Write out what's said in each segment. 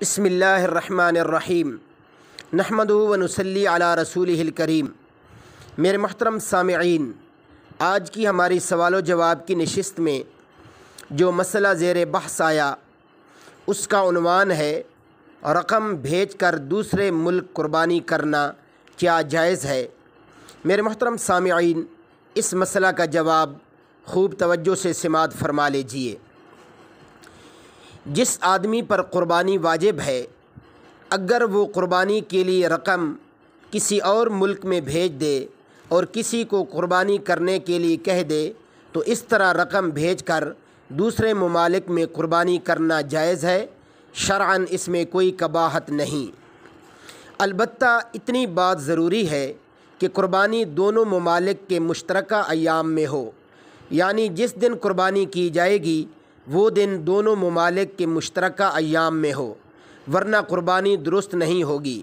بسم اللہ الرحمن الرحیم نحمدہ و نصلی علی رسولہ الکریم۔ میرے محترم سامعین، آج کی ہماری سوال و جواب کی نشست میں جو مسئلہ زیر بحث آیا اس کا عنوان ہے رقم بھیج کر دوسرے ملک قربانی کرنا کیا جائز ہے؟ میرے محترم سامعین، اس مسئلہ کا جواب خوب توجہ سے سماعت فرما لیجیے۔ جس آدمی پر قربانی واجب ہے، اگر وہ قربانی کے لیے رقم کسی اور ملک میں بھیج دے اور کسی کو قربانی کرنے کے لیے کہہ دے تو اس طرح رقم بھیج کر دوسرے ممالک میں قربانی کرنا جائز ہے۔ شرعاً اس میں کوئی قباحت نہیں، البتہ اتنی بات ضروری ہے کہ قربانی دونوں ممالک کے مشترکہ ایام میں ہو، یعنی جس دن قربانی کی جائے گی وہ دن دونوں ممالک کے مشترکہ ایام میں ہو، ورنہ قربانی درست نہیں ہوگی۔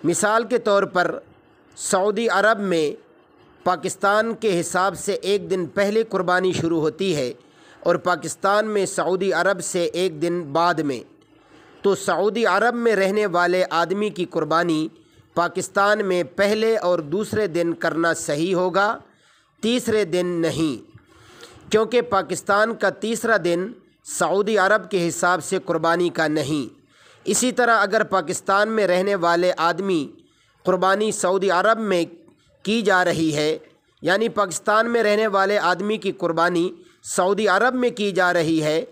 مثال کے طور پر سعودی عرب میں پاکستان کے حساب سے ایک دن پہلے قربانی شروع ہوتی ہے اور پاکستان میں سعودی عرب سے ایک دن بعد میں، تو سعودی عرب میں رہنے والے آدمی کی قربانی پاکستان میں پہلے اور دوسرے دن کرنا صحیح ہوگا، تیسرے دن نہیں، کیونکہ پاکستان کا تیسرا دن سعودی عرب کے حساب سے قربانی کا نہیں۔ اسی طرح اگر پاکستان میں رہنے والے آدمی قربانی سعودی عرب میں کی جا رہی ہے، یعنی پاکستان میں رہنے والے آدمی کی قربانی سعودی عرب میں کی جا رہی ہے،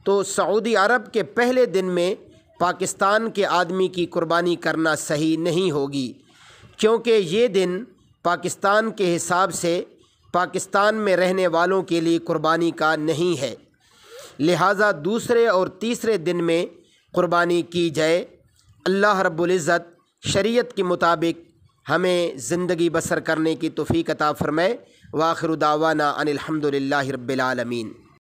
تو سعودی عرب کے پہلے دن میں پاکستان کے آدمی کی قربانی کرنا صحیح نہیں ہوگی، کیونکہ یہ دن پاکستان کے حساب سے پاکستان میں رہنے والوں کے لیے قربانی کا نہیں ہے، لہٰذا دوسرے اور تیسرے دن میں قربانی کی جائے۔ اللہ رب العزت شریعت کے مطابق ہمیں زندگی بسر کرنے کی توفیق عطا فرمائے۔ وآخر دعوانا ان الحمد للہ رب العالمین۔